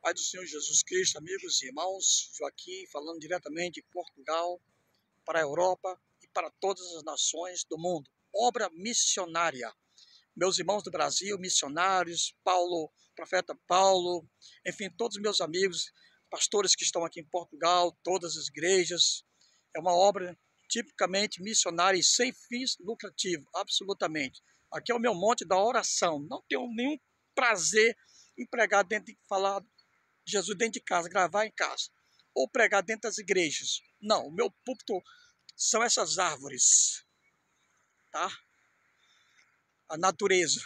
Paz do Senhor Jesus Cristo, amigos e irmãos, Joaquim falando diretamente de Portugal para a Europa e para todas as nações do mundo. Obra missionária. Meus irmãos do Brasil, missionários, Paulo, profeta Paulo, enfim, todos os meus amigos, pastores que estão aqui em Portugal, todas as igrejas. É uma obra tipicamente missionária e sem fins lucrativos, absolutamente. Aqui é o meu monte da oração. Não tenho nenhum prazer em pregar dentro de falar Jesus dentro de casa, gravar em casa, ou pregar dentro das igrejas. Não, o meu púlpito são essas árvores, tá? A natureza.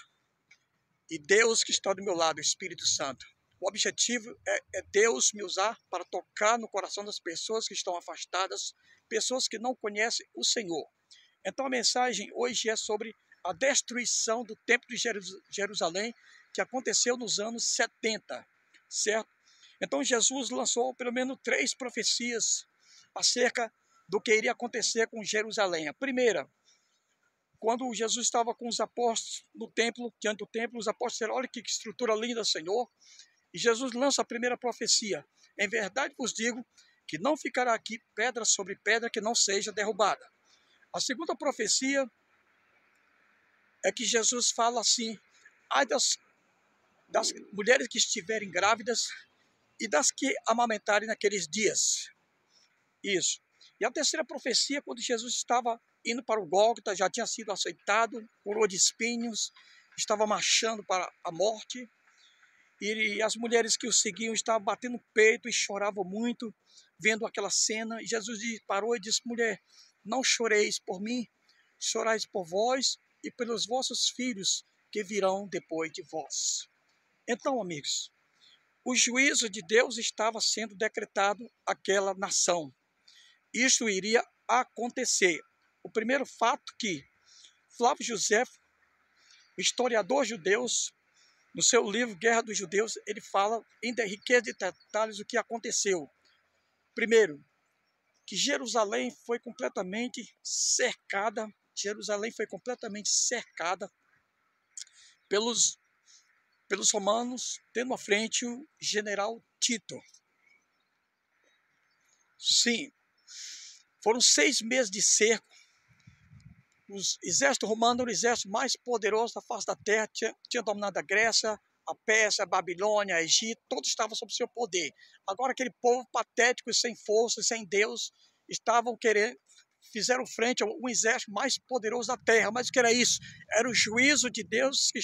E Deus que está do meu lado, o Espírito Santo. O objetivo é Deus me usar para tocar no coração das pessoas que estão afastadas, pessoas que não conhecem o Senhor. Então a mensagem hoje é sobre a destruição do Templo de Jerusalém, que aconteceu nos anos 70, certo? Então Jesus lançou pelo menos 3 profecias acerca do que iria acontecer com Jerusalém. A primeira, quando Jesus estava com os apóstolos no templo, diante do templo, os apóstolos disseram: olha que estrutura linda, Senhor. E Jesus lança a primeira profecia: em verdade vos digo que não ficará aqui pedra sobre pedra que não seja derrubada. A segunda profecia é que Jesus fala assim: ai das mulheres que estiverem grávidas e das que amamentarem naqueles dias. Isso. E a terceira profecia, quando Jesus estava indo para o Gólgota, já tinha sido aceitado, coroa de espinhos, estava marchando para a morte, e as mulheres que o seguiam estavam batendo no peito e choravam muito, vendo aquela cena. E Jesus parou e disse: mulher, não choreis por mim, chorais por vós e pelos vossos filhos que virão depois de vós. Então, amigos, o juízo de Deus estava sendo decretado àquela nação. Isto iria acontecer. O primeiro fato que Flávio José, historiador judeu, no seu livro Guerra dos Judeus, ele fala em riqueza de detalhes o que aconteceu. Primeiro, que Jerusalém foi completamente cercada pelos romanos, tendo à frente o general Tito. Sim, foram 6 meses de cerco. O exército romano era o exército mais poderoso da face da terra, tinha dominado a Grécia, a Pérsia, a Babilônia, a Egito, todos estavam sob seu poder. Agora aquele povo patético e sem força, sem Deus, fizeram frente a um exército mais poderoso da terra. Mas o que era isso? Era o juízo de Deus que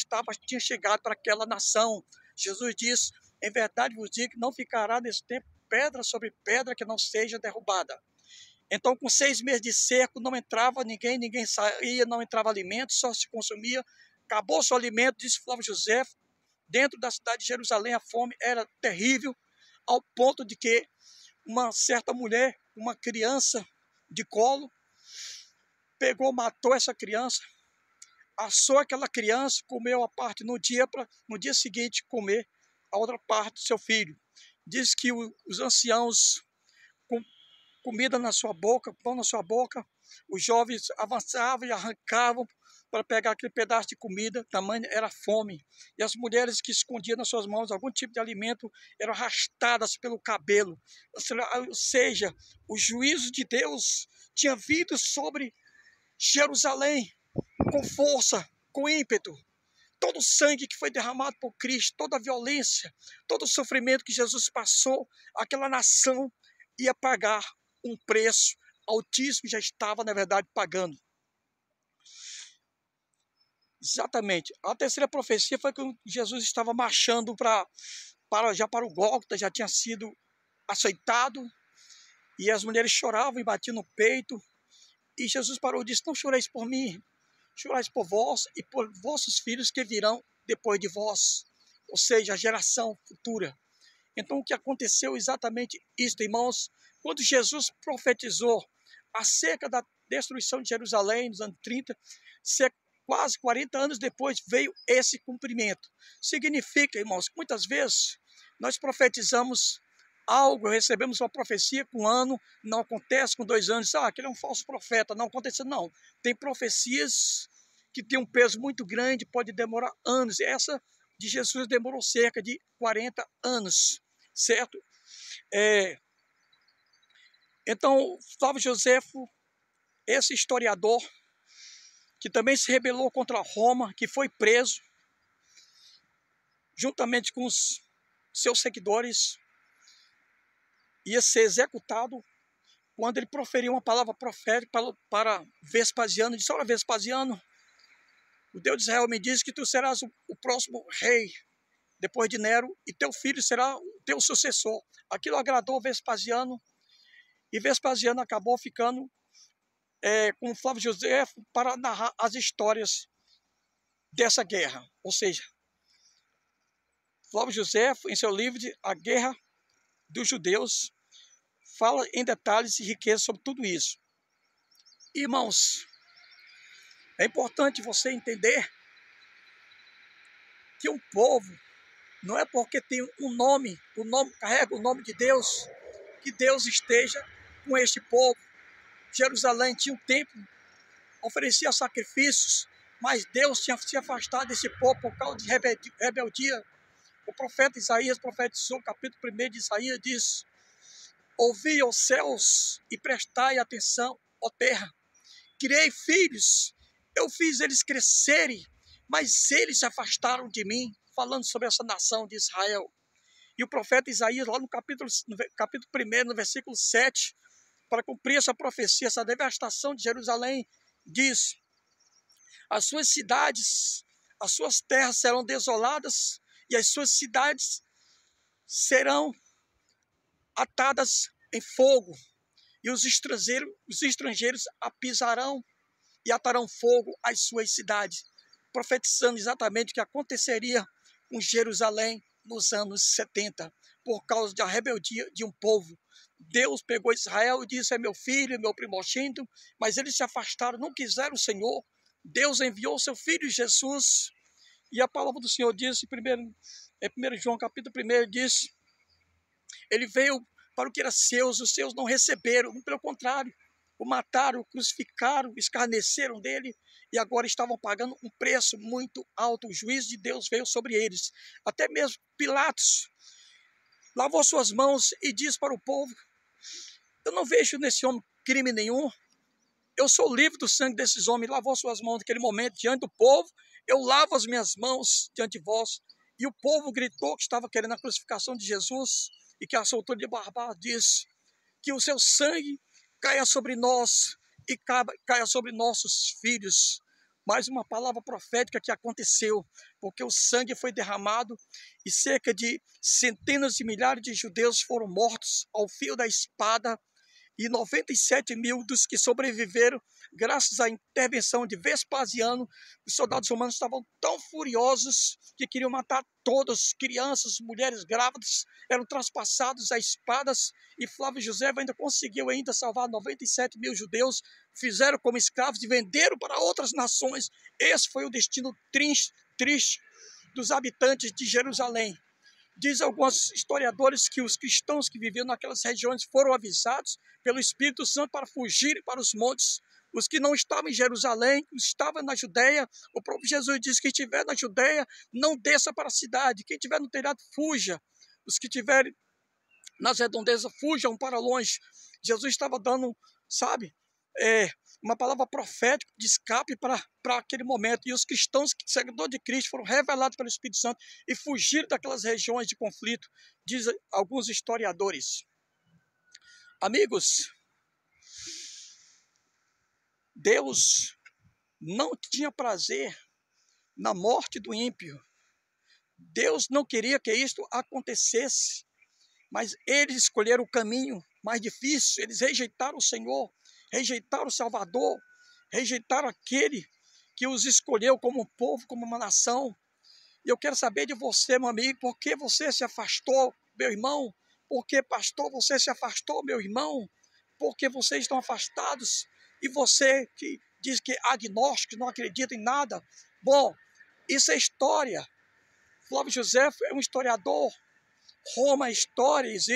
tinha chegado para aquela nação. Jesus diz: em verdade vos digo que não ficará nesse tempo pedra sobre pedra que não seja derrubada. Então, com 6 meses de cerco, não entrava ninguém saía, não entrava alimento, só se consumia. Acabou-se o alimento, disse Flávio José. Dentro da cidade de Jerusalém, a fome era terrível, ao ponto de que uma certa mulher, uma criança de colo, pegou, matou essa criança, assou aquela criança, comeu a parte no dia seguinte comer a outra parte do seu filho. Diz que os anciãos, com comida na sua boca, pão na sua boca, os jovens avançavam e arrancavam para pegar aquele pedaço de comida, tamanho era fome. E as mulheres que escondiam nas suas mãos algum tipo de alimento eram arrastadas pelo cabelo. Ou seja, o juízo de Deus tinha vindo sobre Jerusalém com força, com ímpeto. Todo o sangue que foi derramado por Cristo, toda a violência, todo o sofrimento que Jesus passou, aquela nação ia pagar um preço altíssimo, já estava, na verdade, pagando. Exatamente. A terceira profecia foi que Jesus estava marchando para o Gólgota, já tinha sido aceitado, e as mulheres choravam e batiam no peito, e Jesus parou e disse: não choreis por mim, chorais por vós e por vossos filhos que virão depois de vós, ou seja, a geração futura. Então, o que aconteceu exatamente isso, irmãos? Quando Jesus profetizou acerca da destruição de Jerusalém nos anos 30, quase 40 anos depois veio esse cumprimento. Significa, irmãos, que muitas vezes nós profetizamos algo, recebemos uma profecia com 1 ano, não acontece com 2 anos, aquele é um falso profeta, não aconteceu, não. Tem profecias que têm um peso muito grande, pode demorar anos. Essa de Jesus demorou cerca de 40 anos. certo? Então, Flávio Josefo, esse historiador, que também se rebelou contra Roma, que foi preso, juntamente com os seus seguidores, ia ser executado quando ele proferiu uma palavra profética para Vespasiano. Disse: olha, Vespasiano, o Deus de Israel me diz que tu serás o próximo rei depois de Nero, e teu filho será o teu sucessor. Aquilo agradou Vespasiano, e Vespasiano acabou ficando com Flávio Josefo para narrar as histórias dessa guerra. Ou seja, Flávio Josefo, em seu livro de A Guerra dos Judeus, fala em detalhes e riqueza sobre tudo isso. Irmãos, é importante você entender que um povo não é porque tem um nome, carrega o nome de Deus, que Deus esteja com este povo. Jerusalém tinha um templo, oferecia sacrifícios, mas Deus tinha se afastado desse povo por causa de rebeldia. O profeta Isaías profetizou, capítulo 1 de Isaías, diz: ouvi, ó céus, e prestai atenção, ó terra. Criei filhos, eu fiz eles crescerem, mas eles se afastaram de mim, falando sobre essa nação de Israel. E o profeta Isaías, lá no capítulo 1, no versículo 7, para cumprir essa profecia, essa devastação de Jerusalém, diz: as suas cidades, as suas terras serão desoladas, e as suas cidades serão atadas em fogo, e os estrangeiros a pisarão e atarão fogo às suas cidades, profetizando exatamente o que aconteceria com Jerusalém nos anos 70, por causa da rebeldia de um povo. Deus pegou Israel e disse: é meu filho, meu primogênito, mas eles se afastaram, não quiseram o Senhor. Deus enviou seu filho Jesus, e a palavra do Senhor diz, em 1 João capítulo 1, diz: ele veio para o que era seus, os seus não receberam, pelo contrário, o mataram, o crucificaram, escarneceram dele, e agora estavam pagando um preço muito alto. O juízo de Deus veio sobre eles. Até mesmo Pilatos lavou suas mãos e diz para o povo: eu não vejo nesse homem crime nenhum, eu sou livre do sangue desses homens. Lavou suas mãos naquele momento diante do povo: eu lavo as minhas mãos diante de vós. E o povo gritou que estava querendo a crucificação de Jesus, e que a soltura de Barrabás diz: que o seu sangue caia sobre nós e caia sobre nossos filhos. Mais uma palavra profética que aconteceu, porque o sangue foi derramado e cerca de centenas de milhares de judeus foram mortos ao fio da espada, e 97 mil dos que sobreviveram, graças à intervenção de Vespasiano. Os soldados romanos estavam tão furiosos que queriam matar todas, crianças, mulheres grávidas, eram traspassados a espadas, e Flávio Josefo ainda conseguiu salvar 97 mil judeus, fizeram como escravos e venderam para outras nações. Esse foi o destino triste dos habitantes de Jerusalém. Diz alguns historiadores que os cristãos que viviam naquelas regiões foram avisados pelo Espírito Santo para fugirem para os montes. Os que não estavam em Jerusalém, estavam na Judeia, o próprio Jesus disse: quem estiver na Judeia, não desça para a cidade. Quem estiver no telhado, fuja. Os que estiverem nas redondezas, fujam para longe. Jesus estava dando, uma palavra profética de escape para aquele momento. E os cristãos, seguidores de Cristo, foram revelados pelo Espírito Santo e fugiram daquelas regiões de conflito, dizem alguns historiadores. Amigos, Deus não tinha prazer na morte do ímpio. Deus não queria que isto acontecesse, mas eles escolheram o caminho mais difícil. Eles rejeitaram o Senhor, rejeitaram o Salvador, rejeitaram aquele que os escolheu como um povo, como uma nação. E eu quero saber de você, meu amigo: por que você se afastou, meu irmão? Por que, pastor, você se afastou, meu irmão? Por que vocês estão afastados? E você que diz que é agnóstico, não acredita em nada? Bom, isso é história. Flávio Josefo é um historiador. Roma é história, existe.